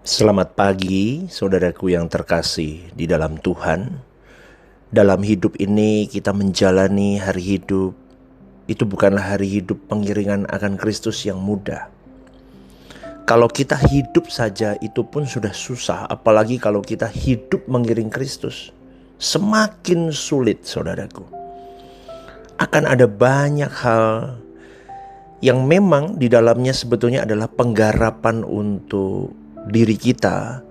Selamat pagi, saudaraku yang terkasih di dalam Tuhan. Dalam hidup ini kita menjalani hari hidup. Itu bukanlah hari hidup pengiringan akan Kristus yang mudah. Kalau kita hidup saja itu pun sudah susah, apalagi kalau kita hidup mengiring Kristus. Semakin sulit, saudaraku. Akan ada banyak hal yang memang di dalamnya sebetulnya adalah penggarapan untuk diri kita,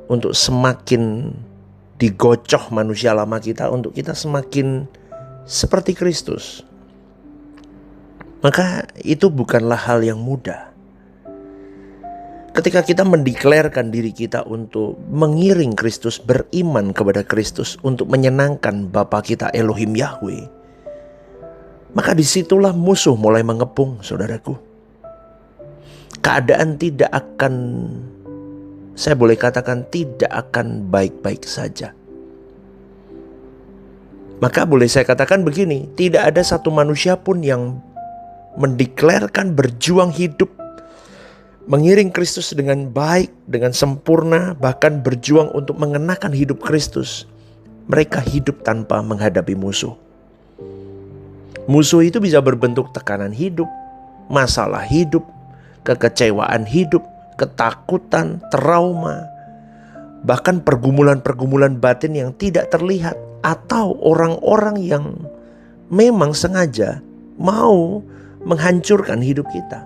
untuk semakin digocoh manusia lama kita, untuk kita semakin seperti Kristus. Maka itu bukanlah hal yang mudah. Ketika kita mendeklarkan diri kita untuk mengiring Kristus, beriman kepada Kristus, untuk menyenangkan Bapa kita Elohim Yahweh, maka disitulah musuh mulai mengepung, saudaraku. Keadaan tidak akan, saya boleh katakan, tidak akan baik-baik saja. Maka boleh saya katakan begini, tidak ada satu manusia pun yang mendeklarkan berjuang hidup mengiring Kristus dengan baik, dengan sempurna, bahkan berjuang untuk mengenakan hidup Kristus. Mereka hidup tanpa menghadapi musuh. Musuh itu bisa berbentuk tekanan hidup, masalah hidup, kekecewaan hidup, ketakutan, trauma, bahkan pergumulan-pergumulan batin yang tidak terlihat, atau orang-orang yang memang sengaja mau menghancurkan hidup kita.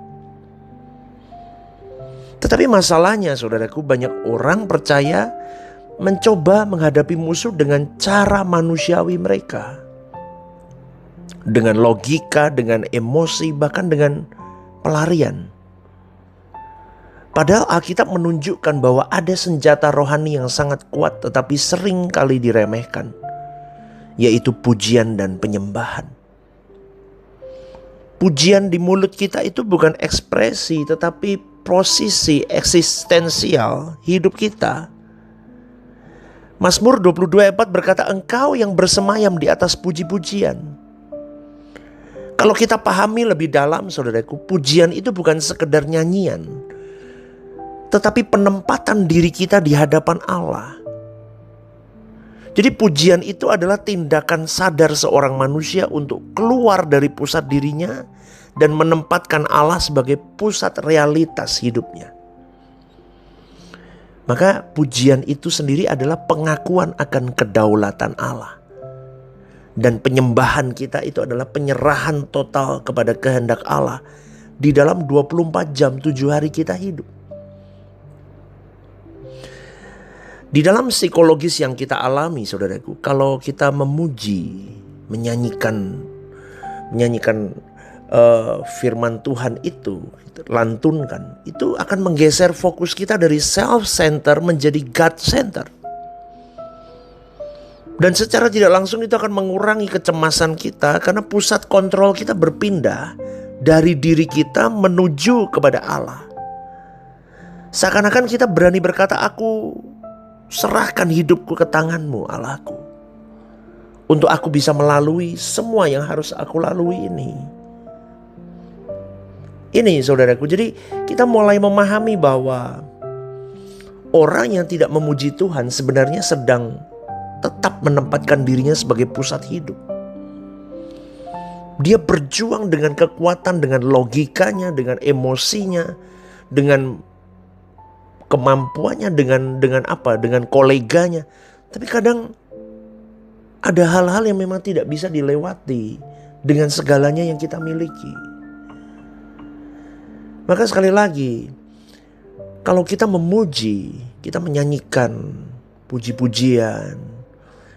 Tetapi masalahnya, saudaraku, banyak orang percaya mencoba menghadapi musuh dengan cara manusiawi mereka, dengan logika, dengan emosi, bahkan dengan pelarian. Padahal Alkitab menunjukkan bahwa ada senjata rohani yang sangat kuat tetapi sering kali diremehkan, yaitu pujian dan penyembahan. Pujian di mulut kita itu bukan ekspresi tetapi posisi eksistensial hidup kita. Mazmur 22:4 berkata, "Engkau yang bersemayam di atas puji-pujian." Kalau kita pahami lebih dalam, saudaraku, pujian itu bukan sekedar nyanyian, tetapi penempatan diri kita di hadapan Allah. Jadi pujian itu adalah tindakan sadar seorang manusia untuk keluar dari pusat dirinya dan menempatkan Allah sebagai pusat realitas hidupnya. Maka pujian itu sendiri adalah pengakuan akan kedaulatan Allah. Dan penyembahan kita itu adalah penyerahan total kepada kehendak Allah di dalam 24 jam 7 hari kita hidup. Di dalam psikologis yang kita alami, saudaraku, kalau kita memuji, menyanyikan firman Tuhan itu, lantunkan, itu akan menggeser fokus kita dari self-center menjadi God-center. Dan secara tidak langsung itu akan mengurangi kecemasan kita, karena pusat kontrol kita berpindah dari diri kita menuju kepada Allah. Seakan-akan kita berani berkata, "Aku serahkan hidupku ke tangan-Mu, Allahku, untuk aku bisa melalui semua yang harus aku lalui ini." Ini, saudaraku, jadi kita mulai memahami bahwa orang yang tidak memuji Tuhan sebenarnya sedang tetap menempatkan dirinya sebagai pusat hidup. Dia berjuang dengan kekuatan, dengan logikanya, dengan emosinya, dengan kemampuannya, dengan koleganya. Tapi kadang ada hal-hal yang memang tidak bisa dilewati dengan segalanya yang kita miliki. Maka sekali lagi, kalau kita memuji, kita menyanyikan puji-pujian,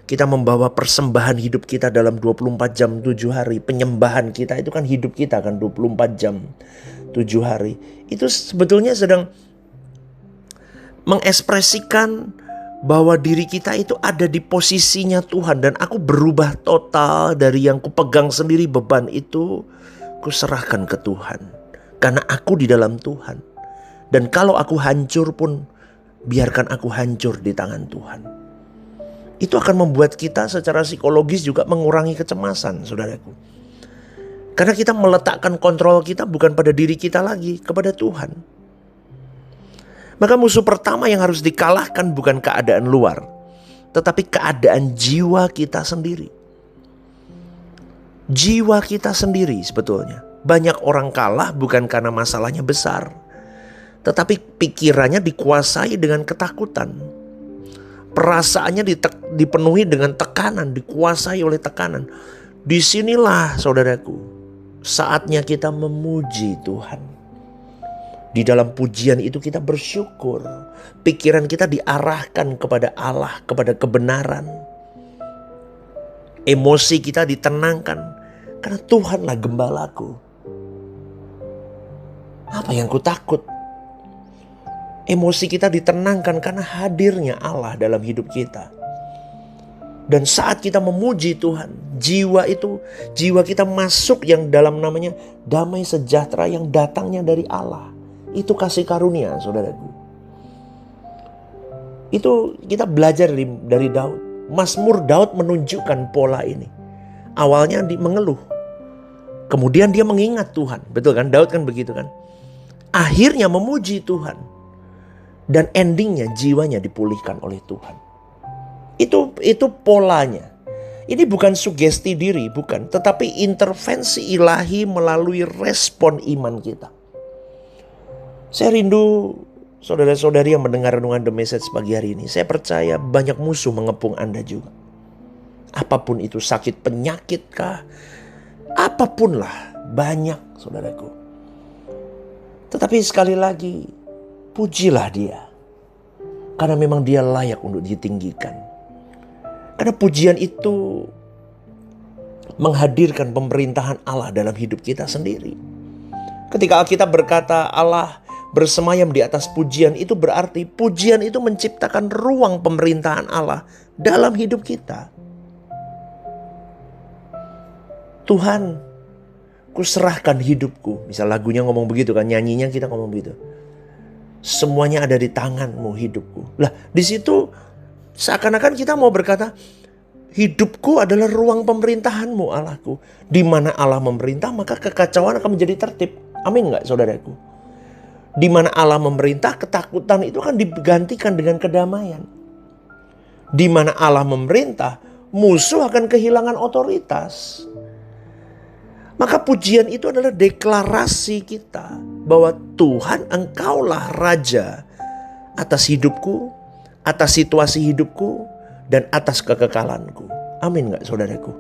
kita membawa persembahan hidup kita dalam 24 jam 7 hari. Penyembahan kita itu kan hidup kita kan 24 jam 7 hari. Itu sebetulnya sedang mengekspresikan bahwa diri kita itu ada di posisinya Tuhan. Dan aku berubah total dari yang kupegang sendiri beban itu, kuserahkan ke Tuhan. Karena aku di dalam Tuhan. Dan kalau aku hancur pun, biarkan aku hancur di tangan Tuhan. Itu akan membuat kita secara psikologis juga mengurangi kecemasan, saudaraku. Karena kita meletakkan kontrol kita bukan pada diri kita lagi, kepada Tuhan. Maka musuh pertama yang harus dikalahkan bukan keadaan luar, tetapi keadaan jiwa kita sendiri. Jiwa kita sendiri sebetulnya. Banyak orang kalah bukan karena masalahnya besar, tetapi pikirannya dikuasai dengan ketakutan. Perasaannya dipenuhi dengan tekanan, dikuasai oleh tekanan. Disinilah saudaraku, saatnya kita memuji Tuhan. Di dalam pujian itu kita bersyukur. Pikiran kita diarahkan kepada Allah, kepada kebenaran. Emosi kita ditenangkan. Karena Tuhanlah gembalaku. Apa yang ku takut? Emosi kita ditenangkan karena hadirnya Allah dalam hidup kita. Dan saat kita memuji Tuhan, jiwa kita masuk yang dalam namanya damai sejahtera yang datangnya dari Allah. Itu kasih karunia, saudaraku. Itu kita belajar dari Daud. Mazmur Daud menunjukkan pola ini. Awalnya mengeluh. Kemudian dia mengingat Tuhan. Betul kan? Daud kan begitu kan? Akhirnya memuji Tuhan. Dan endingnya jiwanya dipulihkan oleh Tuhan. Itu polanya. Ini bukan sugesti diri, bukan. Tetapi intervensi ilahi melalui respon iman kita. Saya rindu saudara-saudari yang mendengar renungan The Message pagi hari ini. Saya percaya banyak musuh mengepung Anda juga. Apapun itu, sakit penyakit kah? Apapun lah, banyak saudaraku. Tetapi sekali lagi, pujilah dia. Karena memang dia layak untuk ditinggikan. Karena pujian itu menghadirkan pemerintahan Allah dalam hidup kita sendiri. Ketika Alkitab berkata Allah bersemayam di atas pujian, itu berarti pujian itu menciptakan ruang pemerintahan Allah dalam hidup kita. Tuhan, kuserahkan hidupku. Misal lagunya ngomong begitu kan, nyanyinya kita ngomong begitu. Semuanya ada di tanganmu hidupku. Lah di situ seakan-akan kita mau berkata, hidupku adalah ruang pemerintahanmu Allahku. Di mana Allah memerintah maka kekacauan akan menjadi tertib. Amin gak saudaraku? Di mana Allah memerintah, ketakutan itu akan digantikan dengan kedamaian. Di mana Allah memerintah, musuh akan kehilangan otoritas. Maka pujian itu adalah deklarasi kita bahwa Tuhan, Engkaulah Raja atas hidupku, atas situasi hidupku, dan atas kekekalanku. Amin gak saudaraku?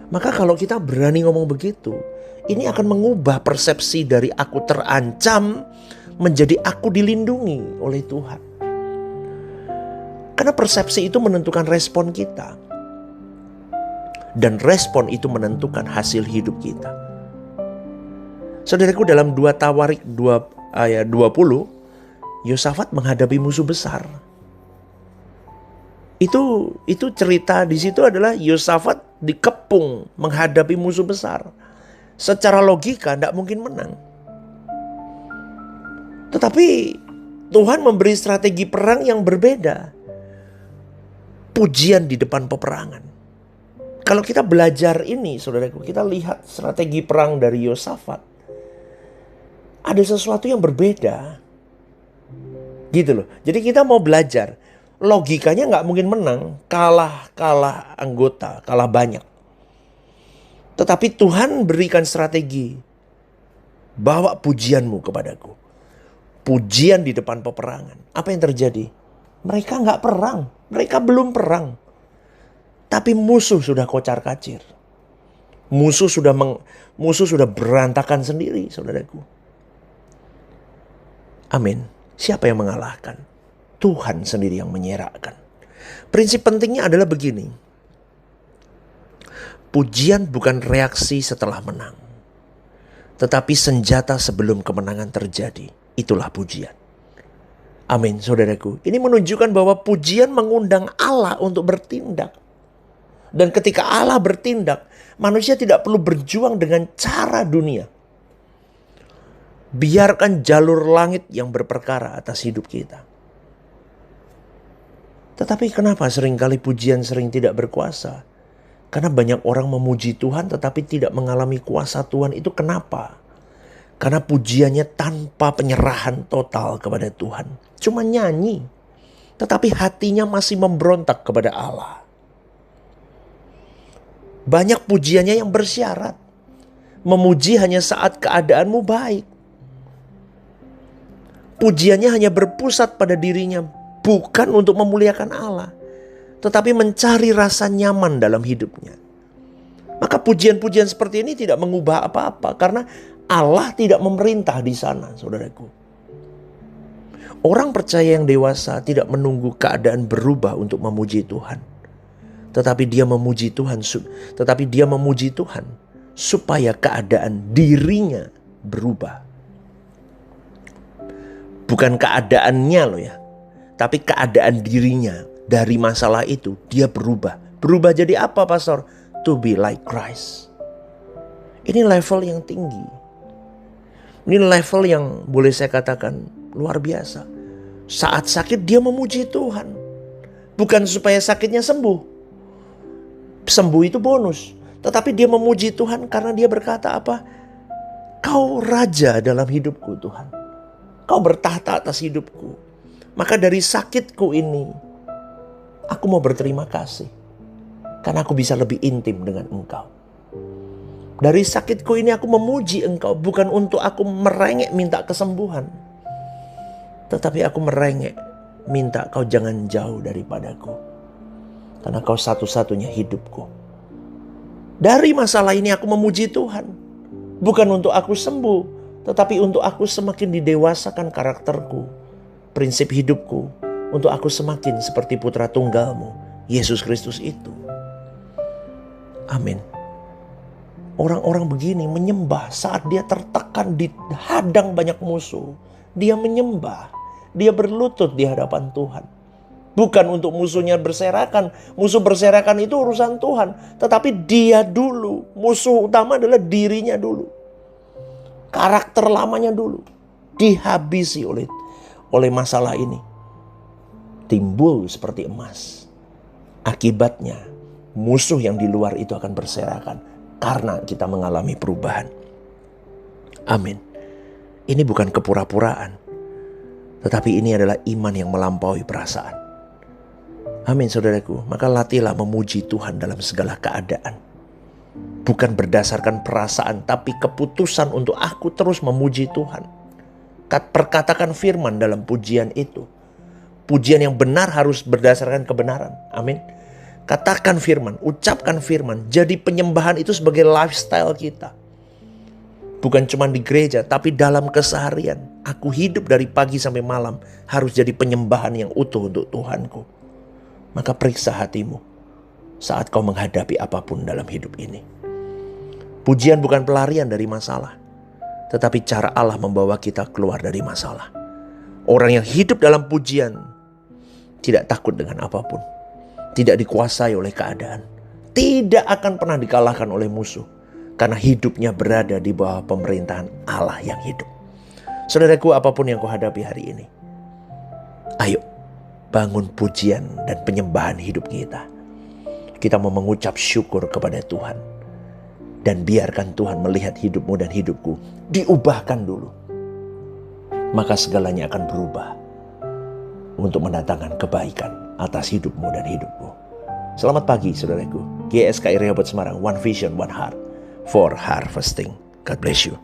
Maka kalau kita berani ngomong begitu, ini akan mengubah persepsi dari aku terancam menjadi aku dilindungi oleh Tuhan. Karena persepsi itu menentukan respon kita. Dan respon itu menentukan hasil hidup kita. Saudaraku, dalam 2 Tawarik 2 ayat 20, Yosafat menghadapi musuh besar. Itu cerita di situ adalah Yosafat dikepung menghadapi musuh besar. Secara logika tidak mungkin menang. Tetapi Tuhan memberi strategi perang yang berbeda. Pujian di depan peperangan. Kalau kita belajar ini, saudaraku, kita lihat strategi perang dari Yosafat. Ada sesuatu yang berbeda. Gitu loh. Jadi kita mau belajar. Logikanya gak mungkin menang. Kalah anggota, kalah banyak. Tetapi Tuhan berikan strategi. Bawa pujianmu kepadaku. Pujian di depan peperangan. Apa yang terjadi? Mereka gak perang. Mereka belum perang. Tapi musuh sudah kocar-kacir. Musuh sudah berantakan sendiri, saudaraku. Amin. Siapa yang mengalahkan? Tuhan sendiri yang menyerahkan. Prinsip pentingnya adalah begini. Pujian bukan reaksi setelah menang. Tetapi senjata sebelum kemenangan terjadi. Itulah pujian. Amin, saudaraku. Ini menunjukkan bahwa pujian mengundang Allah untuk bertindak. Dan ketika Allah bertindak, manusia tidak perlu berjuang dengan cara dunia. Biarkan jalur langit yang berperkara atas hidup kita. Tetapi kenapa seringkali pujian sering tidak berkuasa? Karena banyak orang memuji Tuhan tetapi tidak mengalami kuasa Tuhan. Itu kenapa? Karena pujiannya tanpa penyerahan total kepada Tuhan. Cuma nyanyi. Tetapi hatinya masih memberontak kepada Allah. Banyak pujiannya yang bersyarat. Memuji hanya saat keadaanmu baik. Pujiannya hanya berpusat pada dirinya. Bukan untuk memuliakan Allah. Tetapi mencari rasa nyaman dalam hidupnya. Maka pujian-pujian seperti ini tidak mengubah apa-apa. Karena Allah tidak memerintah di sana, saudaraku. Orang percaya yang dewasa tidak menunggu keadaan berubah untuk memuji Tuhan. Tetapi dia memuji Tuhan supaya keadaan dirinya berubah. Bukan keadaannya loh ya. Tapi keadaan dirinya dari masalah itu dia berubah. Berubah jadi apa, Pastor? To be like Christ. Ini level yang tinggi. Ini level yang boleh saya katakan luar biasa. Saat sakit dia memuji Tuhan. Bukan supaya sakitnya sembuh. Sembuh itu bonus. Tetapi dia memuji Tuhan karena dia berkata apa? Kau raja dalam hidupku Tuhan. Kau bertahta atas hidupku. Maka dari sakitku ini, aku mau berterima kasih. Karena aku bisa lebih intim dengan Engkau. Dari sakitku ini aku memuji Engkau. Bukan untuk aku merengek minta kesembuhan. Tetapi aku merengek minta Kau jangan jauh daripadaku. Karena Kau satu-satunya hidupku. Dari masalah ini aku memuji Tuhan. Bukan untuk aku sembuh. Tetapi untuk aku semakin didewasakan karakterku. Prinsip hidupku. Untuk aku semakin seperti putra tunggalmu. Yesus Kristus itu. Amin. Orang-orang begini menyembah saat dia tertekan, dihadang banyak musuh. Dia menyembah. Dia berlutut di hadapan Tuhan. Bukan untuk musuhnya berserakan. Musuh berserakan itu urusan Tuhan. Tetapi dia dulu. Musuh utama adalah dirinya dulu. Karakter lamanya dulu. Dihabisi oleh masalah ini. Timbul seperti emas. Akibatnya musuh yang di luar itu akan berserakan. Karena kita mengalami perubahan. Amin. Ini bukan kepura-puraan. Tetapi ini adalah iman yang melampaui perasaan. Amin saudaraku. Maka latihlah memuji Tuhan dalam segala keadaan. Bukan berdasarkan perasaan. Tapi keputusan untuk aku terus memuji Tuhan. Perkatakan firman dalam pujian itu. Pujian yang benar harus berdasarkan kebenaran. Amin. Katakan firman, ucapkan firman. Jadi penyembahan itu sebagai lifestyle kita. Bukan cuma di gereja, tapi dalam keseharian. Aku hidup dari pagi sampai malam harus jadi penyembahan yang utuh untuk Tuhanku. Maka periksa hatimu saat kau menghadapi apapun dalam hidup ini. Pujian bukan pelarian dari masalah, tetapi cara Allah membawa kita keluar dari masalah. Orang yang hidup dalam pujian tidak takut dengan apapun. Tidak dikuasai oleh keadaan. Tidak akan pernah dikalahkan oleh musuh. Karena hidupnya berada di bawah pemerintahan Allah yang hidup. Saudaraku, apapun yang kau hadapi hari ini. Ayo, bangun pujian dan penyembahan hidup kita. Kita mau mengucap syukur kepada Tuhan. Dan biarkan Tuhan melihat hidupmu dan hidupku. Diubahkan dulu. Maka segalanya akan berubah. Untuk mendatangkan kebaikan atas hidupmu dan hidupku. Selamat pagi saudaraku. GSKI Rehoboth Semarang, One Vision, One Heart for Harvesting. God bless you.